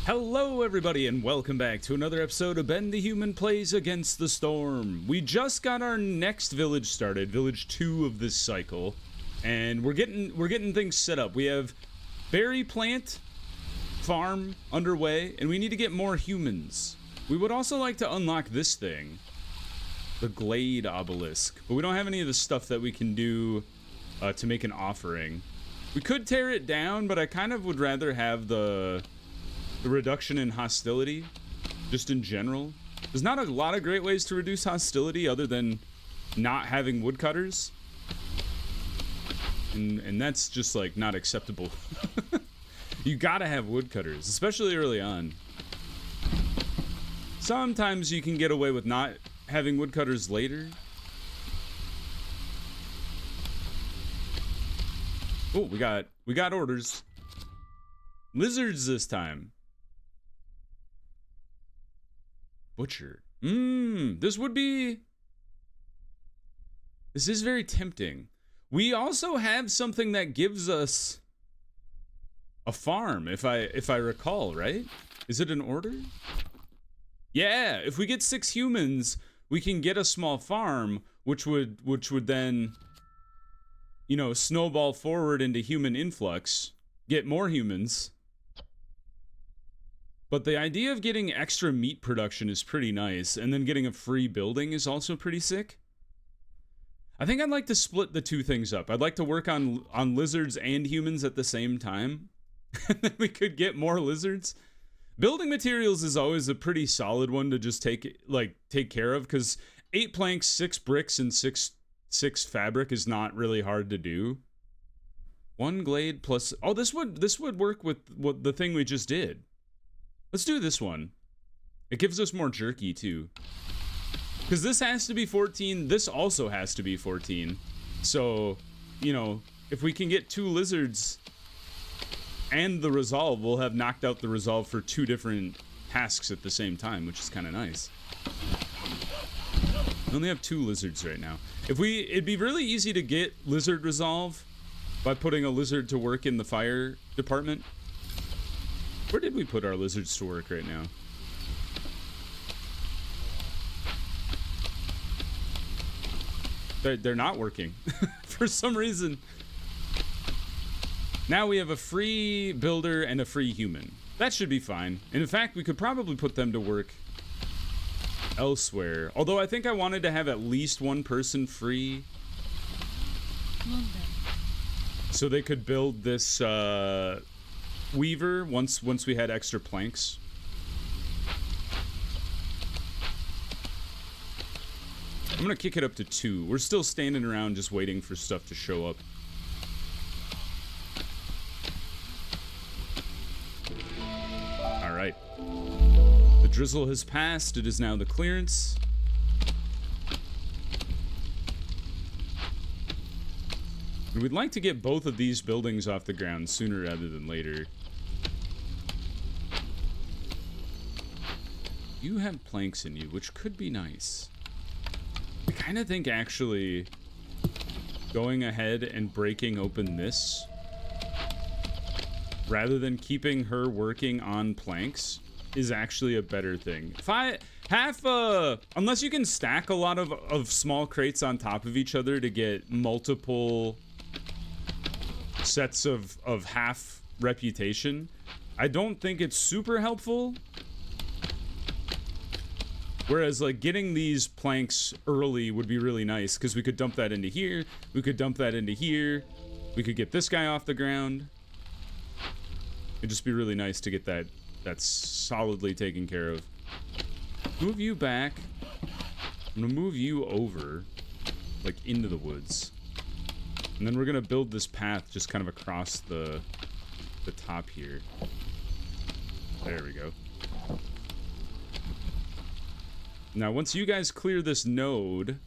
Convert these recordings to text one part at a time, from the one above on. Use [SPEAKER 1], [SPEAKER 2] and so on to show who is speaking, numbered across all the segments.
[SPEAKER 1] Hello everybody and welcome back to another episode of Ben the Human Plays Against the Storm. We just got our next village started, village 2 of this cycle, and we're getting things set up. We have berry plant farm underway, and we need to get more humans. We would also like to unlock this thing, the Glade Obelisk, but we don't have any of the stuff that we can do to make an offering. We could tear it down, but I kind of would rather have the reduction in hostility, just in general. There's not a lot of great ways to reduce hostility other than not having woodcutters. And that's just, like, not acceptable. You gotta have woodcutters, especially early on. Sometimes you can get away with not having woodcutters later. Oh, we got orders. Lizards this time. Butcher. This is very tempting. We also have something that gives us a farm, if I recall, right? Is it an order? Yeah, if we get 6 humans, we can get a small farm, which would then, you know, snowball forward into human influx, get more humans. But the idea of getting extra meat production is pretty nice, and then getting a free building is also pretty sick. I think I'd like to split the two things up. I'd like to work on lizards and humans at the same time, and then we could get more lizards. Building materials is always a pretty solid one to just take care of, because 8 planks, 6 bricks, and 6 fabric is not really hard to do. 1 glade plus... Oh, this would work with what the thing we just did. Let's do this one. It gives us more jerky, too. Because this has to be 14. This also has to be 14. So, you know, if we can get 2 lizards and the resolve, we'll have knocked out the resolve for 2 different tasks at the same time, which is kind of nice. We only have 2 lizards right now. It'd be really easy to get lizard resolve by putting a lizard to work in the fire department. Where did we put our lizards to work right now? They're not working for some reason. Now we have a free builder and a free human. That should be fine. And in fact, we could probably put them to work elsewhere. Although I think I wanted to have at least 1 person free, so they could build this weaver once we had extra planks. I'm gonna kick it up to 2. We're still standing around just waiting for stuff to show up. Alright. The drizzle has passed. It is now the clearance. We'd like to get both of these buildings off the ground sooner rather than later. You have planks in you, which could be nice. I kind of think actually going ahead and breaking open this, rather than keeping her working on planks, is actually a better thing. If I have unless you can stack a lot of small crates on top of each other to get multiple sets of half reputation, I don't think it's super helpful. Whereas, like, getting these planks early would be really nice, because we could dump that into here, we could dump that into here, we could get this guy off the ground. It'd just be really nice to get that solidly taken care of. Move you back. I'm gonna move you over, like, into the woods. And then we're gonna build this path just kind of across the top here. There we go. Now, once you guys clear this node,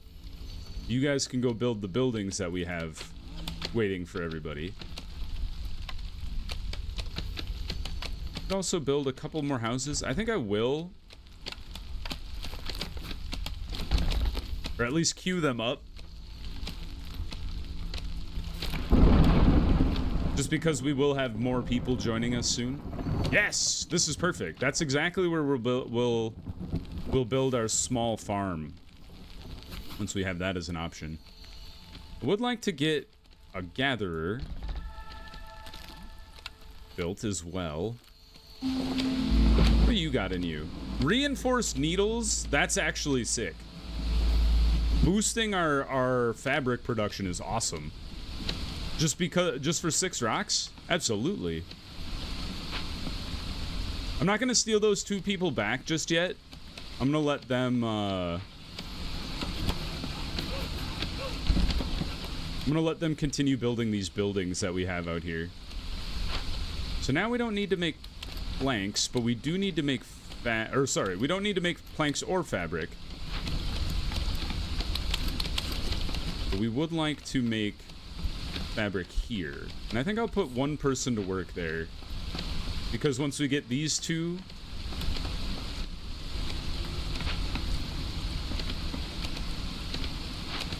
[SPEAKER 1] you guys can go build the buildings that we have waiting for everybody. Could also build a couple more houses. I think I will. Or at least queue them up. Just because we will have more people joining us soon. Yes, this is perfect. That's exactly where we'll build our small farm once we have that as an option. I would like to get a gatherer built as well. What do you got in you? Reinforced needles? That's actually sick. Boosting our fabric production is awesome. Just for 6 rocks? Absolutely. I'm not gonna steal those 2 people back just yet. I'm gonna let them continue building these buildings that we have out here. So now we don't need to make planks, but we do need to make we don't need to make planks or fabric. But we would like to make fabric here. And I think I'll put 1 person to work there. Because once we get these 2,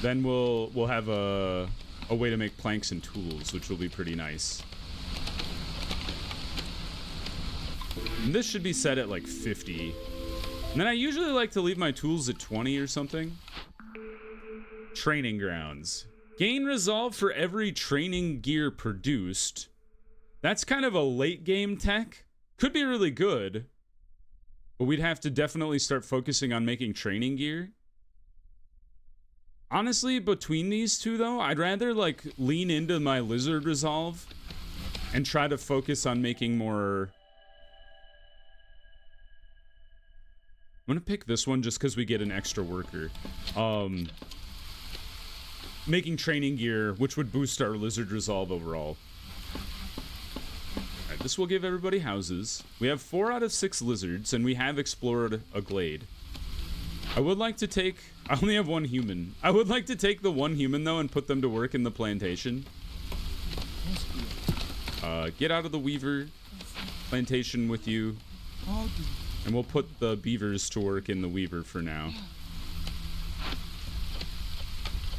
[SPEAKER 1] then we'll have a way to make planks and tools, which will be pretty nice. And this should be set at like 50. And then I usually like to leave my tools at 20 or something. Training grounds. Gain resolve for every training gear produced. That's kind of a late game tech. Could be really good. But we'd have to definitely start focusing on making training gear. Honestly, between these 2 though, I'd rather like lean into my lizard resolve and try to focus on making more. I'm gonna pick this one just because we get an extra worker. Making training gear, which would boost our lizard resolve overall. Alright, this will give everybody houses. We have 4 out of 6 lizards, and we have explored a glade. I would like to take... I only have 1 human. I would like to take the 1 human, though, and put them to work in the plantation. Get out of the weaver plantation with you. And we'll put the beavers to work in the weaver for now.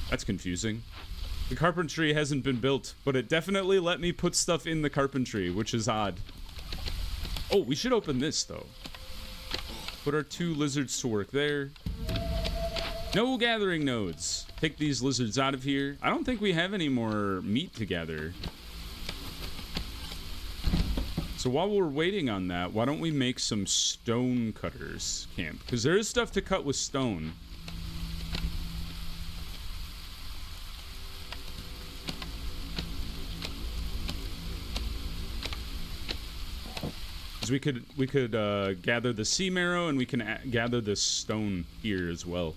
[SPEAKER 1] That's confusing. The carpentry hasn't been built, but it definitely let me put stuff in the carpentry, which is odd. Oh, we should open this, though. Put our 2 lizards to work there. No gathering nodes. Take these lizards out of here. I don't think we have any more meat to gather. So while we're waiting on that, why don't we make some stone cutters camp? Because there is stuff to cut with stone. We could gather the sea marrow, and we can gather this stone here as well.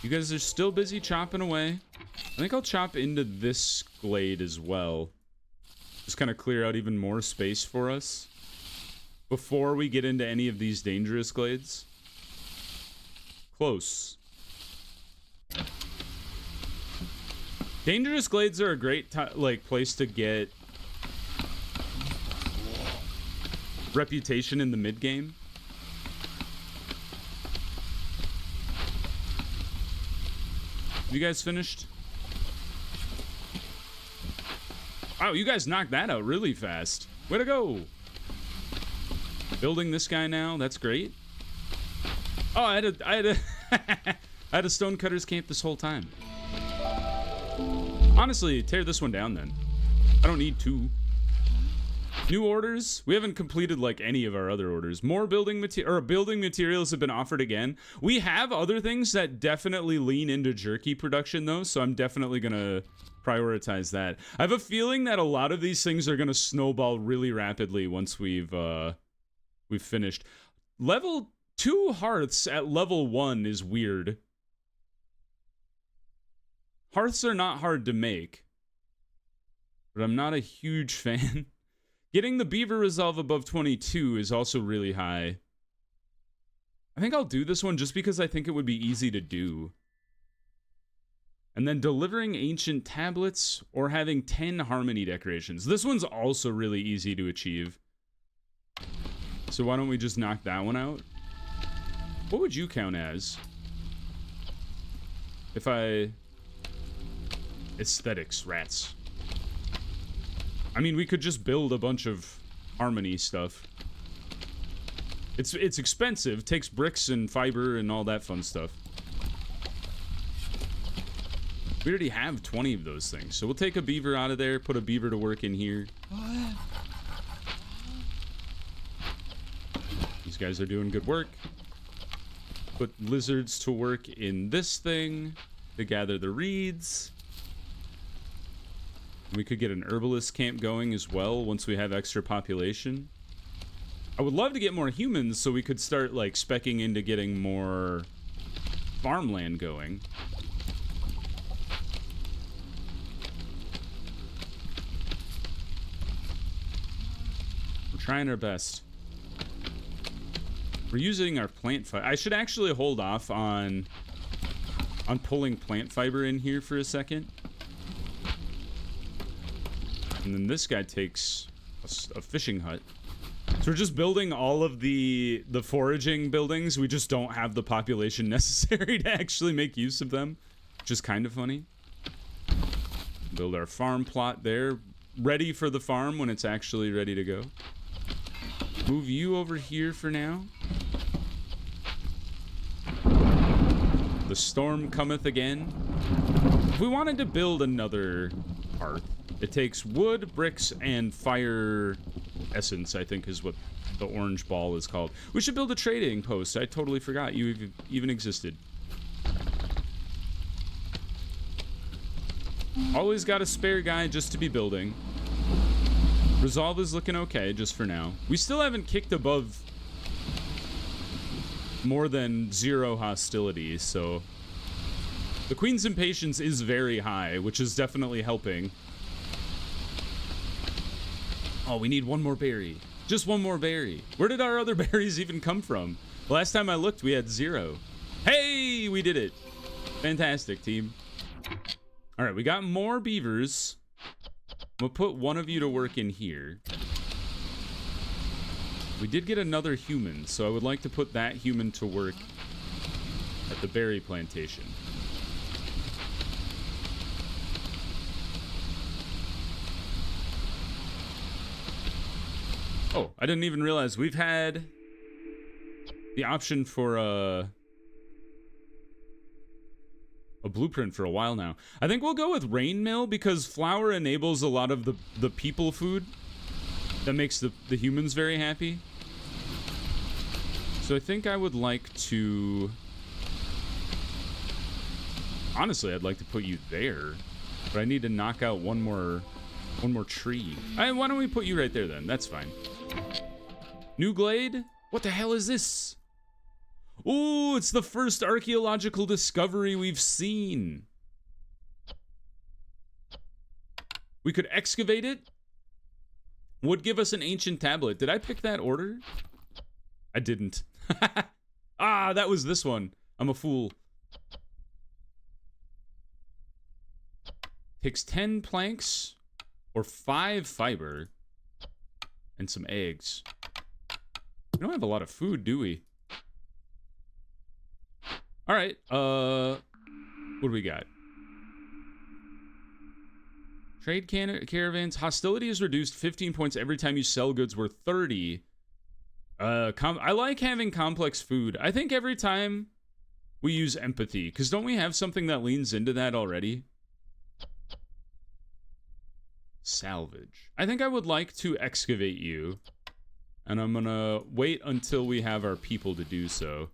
[SPEAKER 1] You guys are still busy chopping away. I think I'll chop into this glade as well. Just kind of clear out even more space for us before we get into any of these dangerous glades. Close. Dangerous glades are a great place to get reputation in the mid game. You guys finished? Wow, you guys knocked that out really fast. Way to go. Building this guy now. That's great. Oh, I had a stonecutter's camp this whole time. Honestly, tear this one down then. I don't need 2. New orders? We haven't completed like any of our other orders. More building materials have been offered again. We have other things that definitely lean into jerky production though, so I'm definitely gonna prioritize that. I have a feeling that a lot of these things are gonna snowball really rapidly once we've finished. Level 2 hearths at level 1 is weird. Hearths are not hard to make, but I'm not a huge fan. Getting the beaver resolve above 22 is also really high. I think I'll do this one just because I think it would be easy to do. And then delivering ancient tablets or having 10 harmony decorations. This one's also really easy to achieve. So why don't we just knock that one out? What would you count as? If I... Aesthetics, rats. I mean, we could just build a bunch of harmony stuff. It's expensive, takes bricks and fiber and all that fun stuff. We already have 20 of those things, so we'll take a beaver out of there, put a beaver to work in here. These guys are doing good work. Put lizards to work in this thing to gather the reeds. We could get an herbalist camp going as well once we have extra population. I would love to get more humans so we could start like speccing into getting more farmland going. We're trying our best. We're using our plant fiber. I should actually hold off on pulling plant fiber in here for a second. And then this guy takes a fishing hut. So we're just building all of the foraging buildings. We just don't have the population necessary to actually make use of them, which is kind of funny. Build our farm plot there, ready for the farm when it's actually ready to go. Move you over here for now. The storm cometh again. If we wanted to build another hearth, it takes wood, bricks, and fire essence, I think is what the orange ball is called. We should build a trading post. I totally forgot you even existed. Always got a spare guy just to be building. Resolve is looking okay just for now. We still haven't kicked above more than 0 hostility, so the Queen's impatience is very high, which is definitely helping. Oh, we need one more berry. Just one more berry. Where did our other berries even come from? The last time I looked, we had 0. Hey, we did it. Fantastic, team. All right, we got more beavers. We'll put one of you to work in here. We did get another human, so I would like to put that human to work at the berry plantation. Oh, I didn't even realize we've had the option for a blueprint for a while now. I think we'll go with rain mill because flour enables a lot of the people food that makes the humans very happy. So I think I would like to... Honestly, I'd like to put you there, but I need to knock out one more tree. Why don't we put you right there then? That's fine. New glade? What the hell is this? Ooh, it's the first archaeological discovery we've seen. We could excavate it. Would give us an ancient tablet. Did I pick that order? I didn't. Ah, that was this one. I'm a fool. Takes 10 planks or 5 fiber and some eggs. We don't have a lot of food, do we? All right. What do we got? Trade caravans. Hostility is reduced 15 points every time you sell goods worth 30. I like having complex food. I think every time we use empathy, because don't we have something that leans into that already? Salvage. I think I would like to excavate you, and I'm gonna wait until we have our people to do so.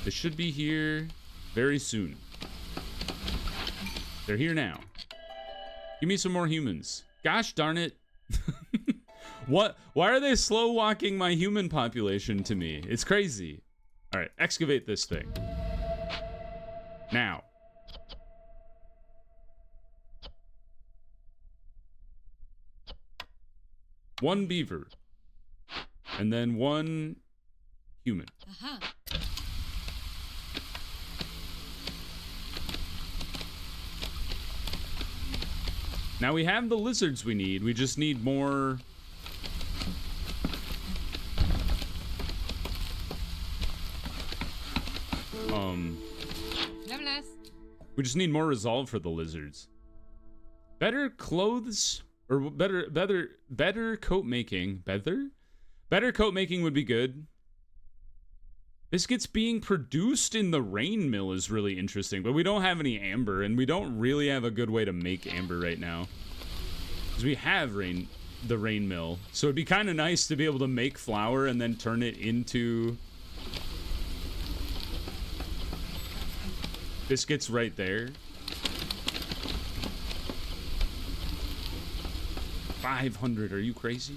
[SPEAKER 1] They should be here very soon. They're here now. Give me some more humans. Gosh darn it. What? Why are they slow walking my human population to me? It's crazy. All right, excavate this thing. Now. One beaver. And then one human. Uh-huh. Now we have the lizards we need. We just need more... We just need more resolve for the lizards. Better clothes, or better coat making. Better coat making would be good. Biscuits being produced in the rain mill is really interesting, but we don't have any amber, and we don't really have a good way to make amber right now. Because we have the rain mill, so it'd be kind of nice to be able to make flour and then turn it into biscuits right there. 500, are you crazy?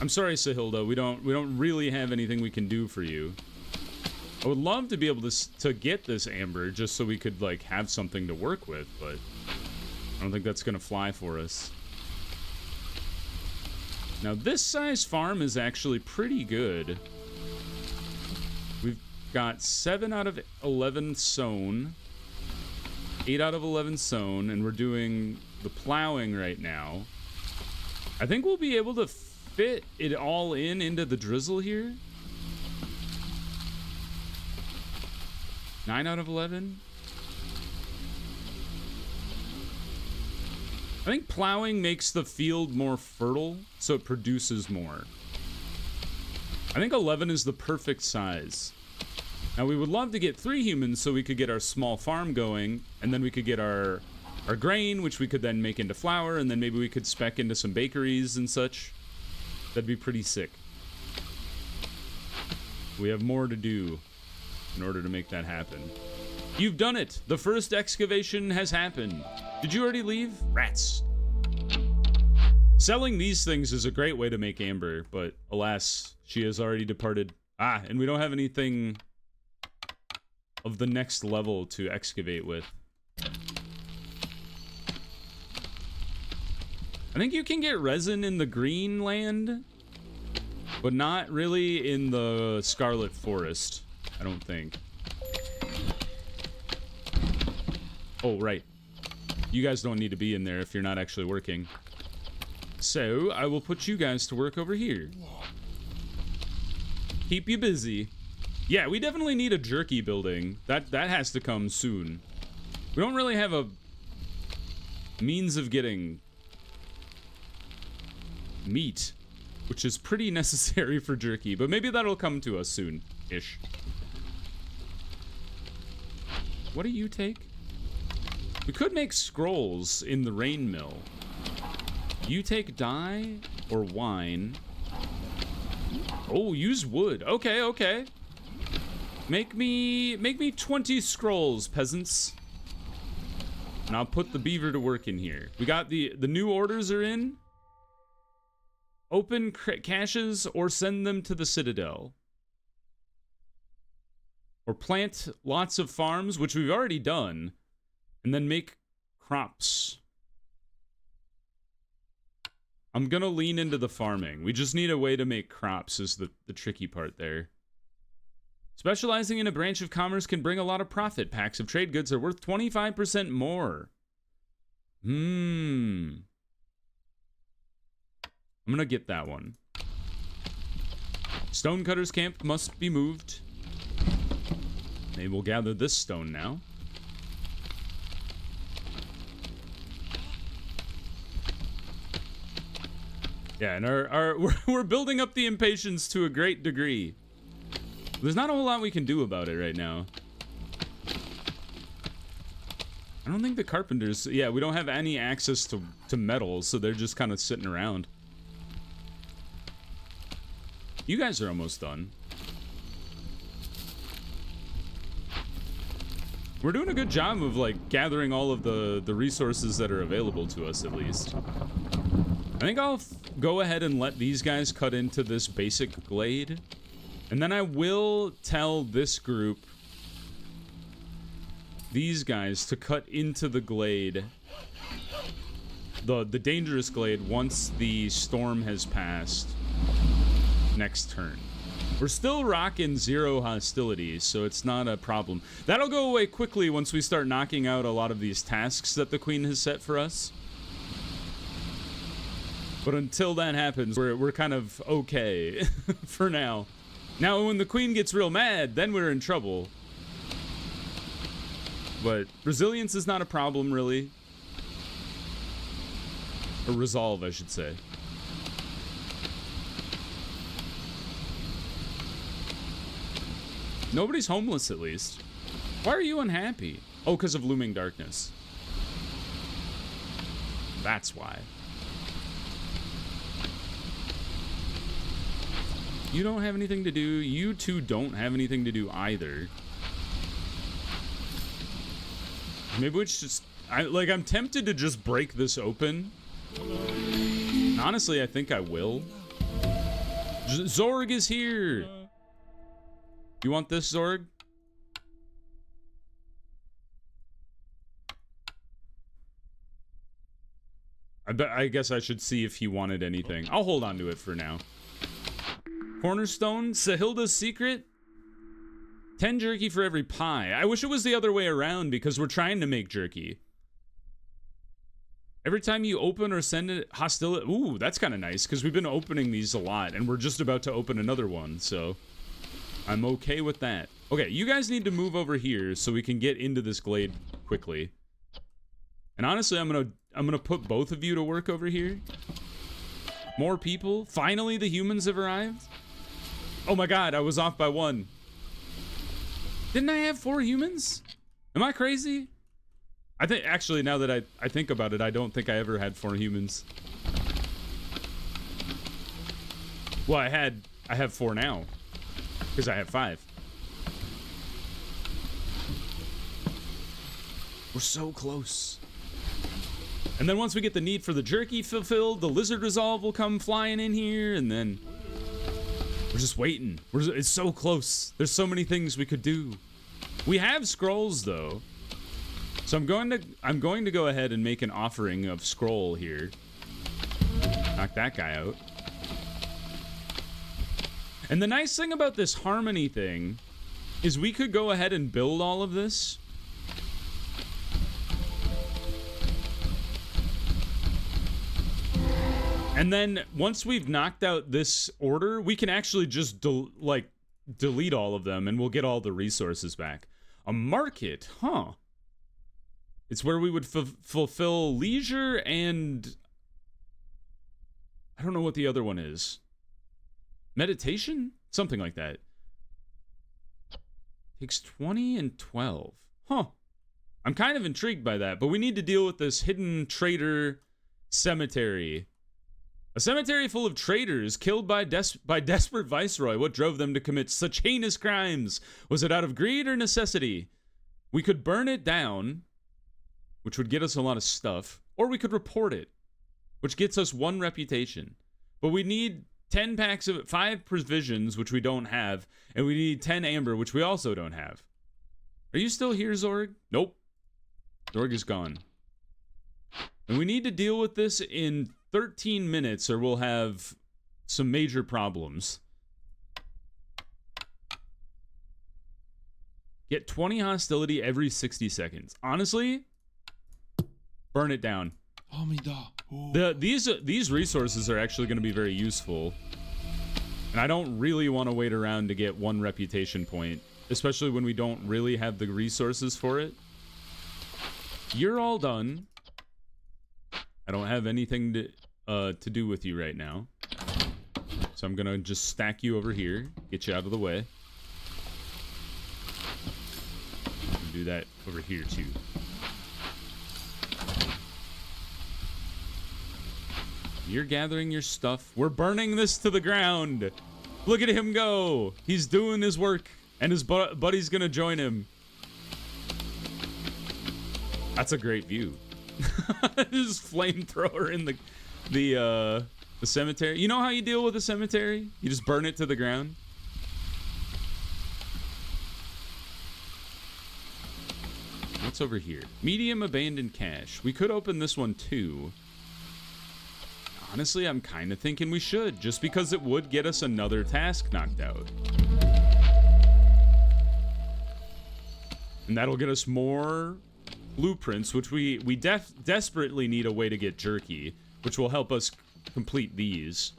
[SPEAKER 1] I'm sorry, Sahilda, we don't really have anything we can do for you. I would love to be able to get this amber just so we could like have something to work with, but I don't think that's gonna fly for us. Now this size farm is actually pretty good. We've got 7 out of 11 sown, 8 out of 11 sown, and we're doing the plowing right now. I think we'll be able to fit it all into the drizzle here. 9 out of 11. I think plowing makes the field more fertile, so it produces more. I think 11 is the perfect size. Now, we would love to get 3 humans so we could get our small farm going, and then we could get our grain, which we could then make into flour, and then maybe we could spec into some bakeries and such. That'd be pretty sick. We have more to do in order to make that happen. You've done it! The first excavation has happened. Did you already leave? Rats. Selling these things is a great way to make amber, but alas, she has already departed. Ah, and we don't have anything of the next level to excavate with. I think you can get resin in the green land, but not really in the Scarlet Forest, I don't think. Oh, right. You guys don't need to be in there if you're not actually working. So, I will put you guys to work over here. Keep you busy. Yeah, we definitely need a jerky building. That has to come soon. We don't really have a means of getting meat, which is pretty necessary for jerky, but maybe that'll come to us soon-ish. What do you take? We could make scrolls in the rain mill. You take dye or wine. Oh, use wood. Okay, okay. Make me 20 scrolls, peasants. And I'll put the beaver to work in here. We got the new orders are in. Open caches or send them to the Citadel. Or plant lots of farms, which we've already done. And then make crops. I'm gonna lean into the farming. We just need a way to make crops is the tricky part there. Specializing in a branch of commerce can bring a lot of profit. Packs of trade goods are worth 25% more. I'm gonna get that one. Stonecutter's camp must be moved. Maybe we'll gather this stone now. Yeah, and we're building up the impatience to a great degree. There's not a whole lot we can do about it right now. I don't think the carpenters... Yeah, we don't have any access to metal, so they're just kind of sitting around. You guys are almost done. We're doing a good job of, like, gathering all of the resources that are available to us, at least. I think I'll go ahead and let these guys cut into this basic glade. And then I will tell this group, these guys, to cut into the glade, the dangerous glade, once the storm has passed next turn. We're still rocking 0 hostilities, so it's not a problem. That'll go away quickly once we start knocking out a lot of these tasks that the Queen has set for us. But until that happens, we're kind of okay for now. Now, when the Queen gets real mad, then we're in trouble. but resilience is not a problem, really. Or resolve, I should say. Nobody's homeless, at least. Why are you unhappy? Oh, because of looming darkness. That's why. You don't have anything to do. You two don't have anything to do either. Maybe we should just... I'm tempted to just break this open. Honestly, I think I will. Zorg is here! You want this, Zorg? I guess I should see if he wanted anything. I'll hold on to it for now. Cornerstone, Sahilda's secret. 10 jerky for every pie. I wish it was the other way around because we're trying to make jerky. Every time you open or send it hostility. Ooh, that's kind of nice because we've been opening these a lot and we're just about to open another one, so I'm okay with that. Okay, you guys need to move over here so we can get into this glade quickly. And honestly, I'm gonna put both of you to work over here. More people. Finally, the humans have arrived. Oh my god, I was off by 1. Didn't I have 4 humans? Am I crazy? I think, actually, now that I think about it, I don't think I ever had 4 humans. Well, I have 4 now. Because I have 5. We're so close. And then once we get the need for the jerky fulfilled, the lizard resolve will come flying in here, and then we're just waiting. It's so close. There's so many things we could do. We have scrolls though, so I'm going to go ahead and make an offering of scroll here. Knock that guy out. And the nice thing about this harmony thing is we could go ahead and build all of this. And then once we've knocked out this order, we can actually just delete all of them and we'll get all the resources back. A market, huh? It's where we would fulfill leisure and I don't know what the other one is. Meditation? Something like that. Takes 20 and 12. Huh. I'm kind of intrigued by that, but we need to deal with this hidden traitor cemetery. A cemetery full of traitors killed by desperate Viceroy. What drove them to commit such heinous crimes? Was it out of greed or necessity? We could burn it down, which would get us a lot of stuff, or we could report it, which gets us 1 reputation. But we need 10 packs of 5 provisions, which we don't have, and we need 10 amber, which we also don't have. Are you still here, Zorg? Nope. Zorg is gone. And we need to deal with this in 13 minutes or we'll have some major problems. Get 20 hostility every 60 seconds. Honestly, burn it down. These resources are actually going to be very useful. And I don't really want to wait around to get 1 reputation point, especially when we don't really have the resources for it. You're all done. I don't have anything to do with you right now. So I'm gonna just stack you over here, get you out of the way. Do that over here too. You're gathering your stuff. We're burning this to the ground. Look at him go. He's doing his work and his buddy's gonna join him. That's a great view. This flamethrower in the cemetery. You know how you deal with a cemetery? You just burn it to the ground. What's over here? Medium abandoned cache. We could open this one too. Honestly, I'm kind of thinking we should, just because it would get us another task knocked out. And that'll get us more blueprints, which we desperately need a way to get jerky, which will help us complete these.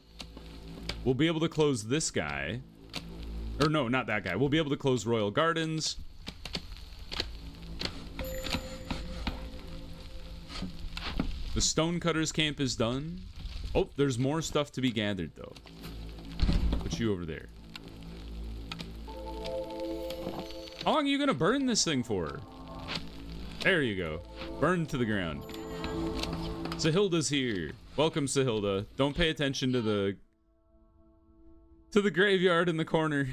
[SPEAKER 1] We'll be able to close this guy. Or no, not that guy. We'll be able to close Royal Gardens. The stonecutters camp is done. Oh, there's more stuff to be gathered, though. Put you over there. How long are you gonna burn this thing for? There you go. Burned to the ground. Sahilda's here. Welcome, Sahilda. Don't pay attention to the graveyard in the corner.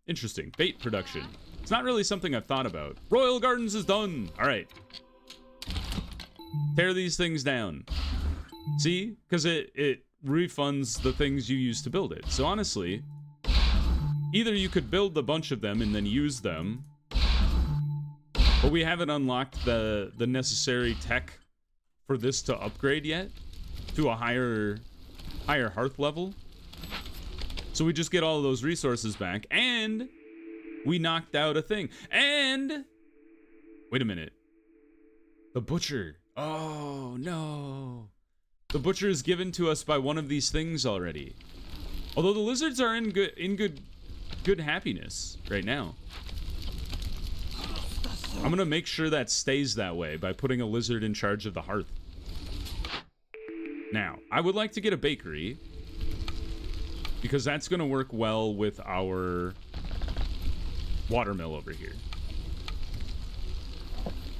[SPEAKER 1] Interesting. Bait production. It's not really something I've thought about. Royal Gardens is done. All right. Tear these things down. See? Because it refunds the things you use to build it. So honestly, either you could build a bunch of them and then use them, but we haven't unlocked the necessary tech for this to upgrade yet to a higher hearth level. So we just get all of those resources back, and we knocked out a thing. And wait a minute. The butcher. Oh no. The butcher is given to us by one of these things already. Although the lizards are in good happiness right now. I'm gonna make sure that stays that way by putting a lizard in charge of the hearth. Now, I would like to get a bakery, because that's gonna work well with our watermill over here.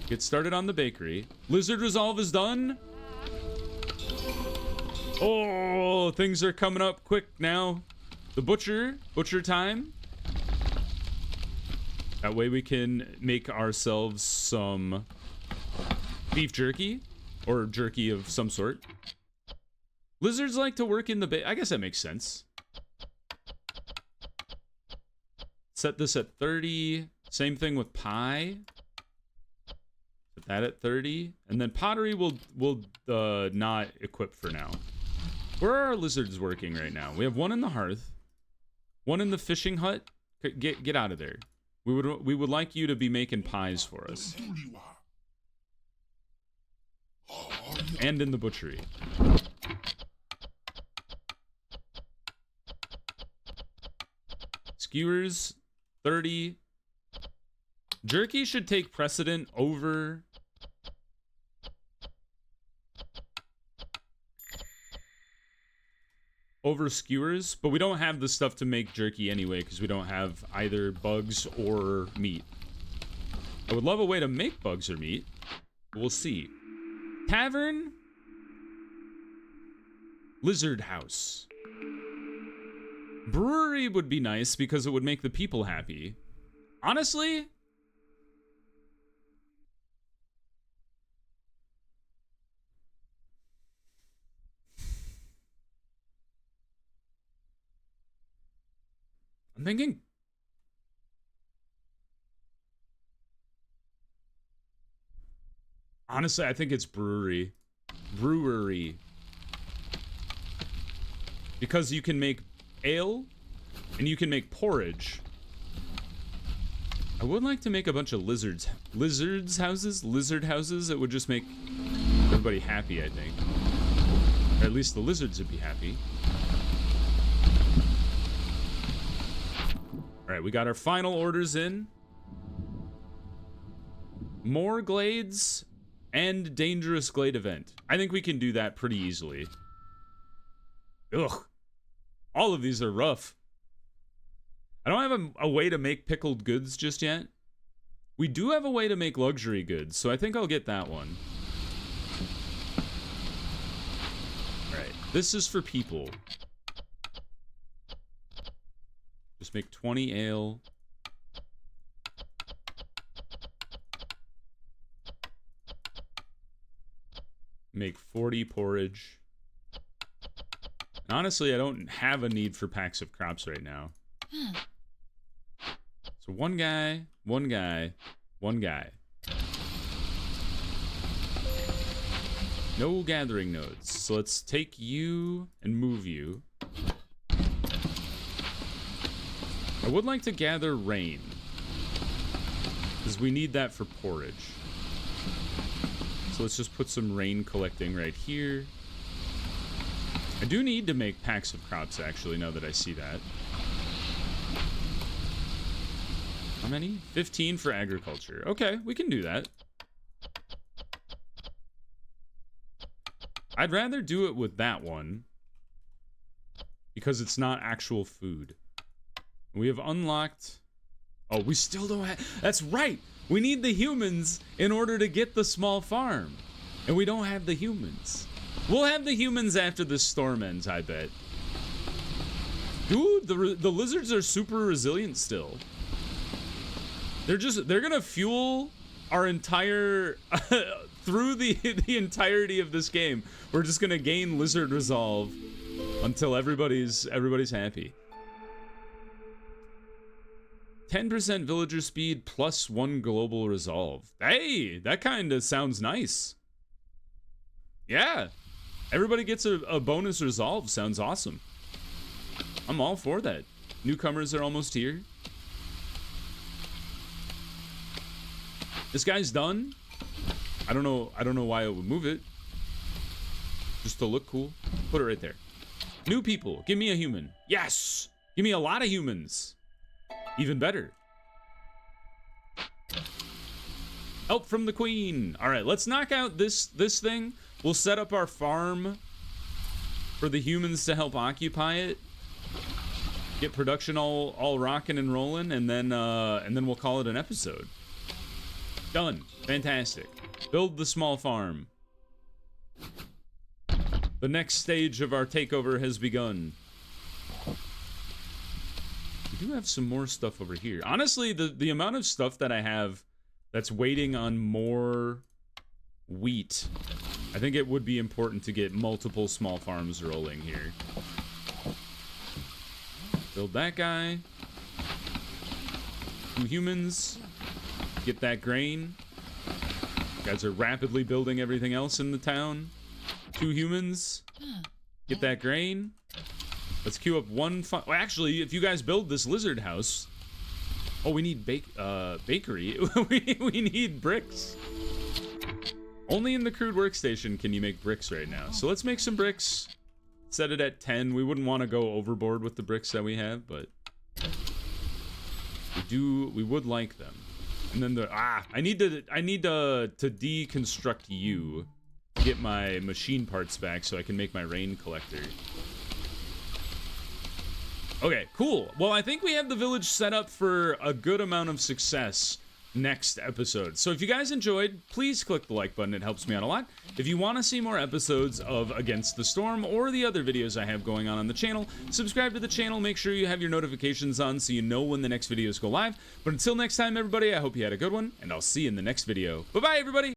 [SPEAKER 1] Get started on the bakery. Lizard resolve is done. Oh, things are coming up quick now. The butcher time. That way we can make ourselves some beef jerky, or jerky of some sort. Lizards like to work in the I guess that makes sense. Set this at 30. Same thing with pie. Put that at 30. And then pottery will not equip for now. Where are our lizards working right now? We have one in the hearth. One in the fishing hut. Get out of there. We would like you to be making pies for us. And in the butchery. Skewers, 30. Jerky should take precedent over skewers, but we don't have the stuff to make jerky anyway because we don't have either bugs or meat. I would love a way to make bugs or meat. We'll see. Tavern. Lizard house. Brewery would be nice because it would make the people happy. Honestly, I'm thinking honestly, I think it's brewery. Because you can make ale and you can make porridge. I would like to make a bunch of lizard houses. It would just make everybody happy, I think. Or at least the lizards would be happy. All right, we got our final orders in. More glades and dangerous glade event. I think we can do that pretty easily. Ugh. All of these are rough. I don't have a way to make pickled goods just yet. We do have a way to make luxury goods, so I think I'll get that one. All right, this is for people. Just make 20 ale. Make 40 porridge. And honestly, I don't have a need for packs of crops right now. So one guy. No gathering nodes. So let's take you and move you. I would like to gather rain, because we need that for porridge. So let's just put some rain collecting right here. I do need to make packs of crops, actually, now that I see that. many? 15 for agriculture. Okay, we can do that. I'd rather do it with that one because it's not actual food. We have unlocked... Oh, we still don't have... That's right! We need the humans in order to get the small farm. And we don't have the humans. We'll have the humans after this storm ends, I bet. Dude, the lizards are super resilient still. They're gonna fuel our entire... through the entirety of this game. We're just gonna gain lizard resolve until everybody's happy. 10% villager speed plus 1 global resolve. Hey, that kind of sounds nice. Yeah, everybody gets a bonus resolve. Sounds awesome. I'm all for that. Newcomers are almost here. This guy's done. I don't know why it would move it. Just to look cool. Put it right there. New people, give me a human. Yes, give me a lot of humans. Even better. Help from the queen. All right, let's knock out this thing. We'll set up our farm for the humans to help occupy it. Get production all rocking and rolling, and then we'll call it an episode. Done. Fantastic. Build the small farm. The next stage of our takeover has begun. We do have some more stuff over here. Honestly, the amount of stuff that I have that's waiting on more wheat, I think it would be important to get multiple small farms rolling here. Build that guy. 2 humans. Get that grain. Guys are rapidly building everything else in the town. 2 humans. Get that grain. Let's queue up 1 well, actually, if you guys build this lizard house... Oh, we need bakery. we need bricks. Only in the crude workstation can you make bricks right now. So let's make some bricks. Set it at 10. We wouldn't want to go overboard with the bricks that we have, but... We would like them. And then I need to deconstruct you to get my machine parts back so I can make my rain collector. Okay, cool. Well, I think we have the village set up for a good amount of success next episode. So if you guys enjoyed, please click the like button. It helps me out a lot. If you want to see more episodes of Against the Storm or the other videos I have going on the channel, subscribe to the channel. Make sure you have your notifications on so you know when the next videos go live. But until next time, everybody, I hope you had a good one, and I'll see you in the next video. Bye-bye, everybody!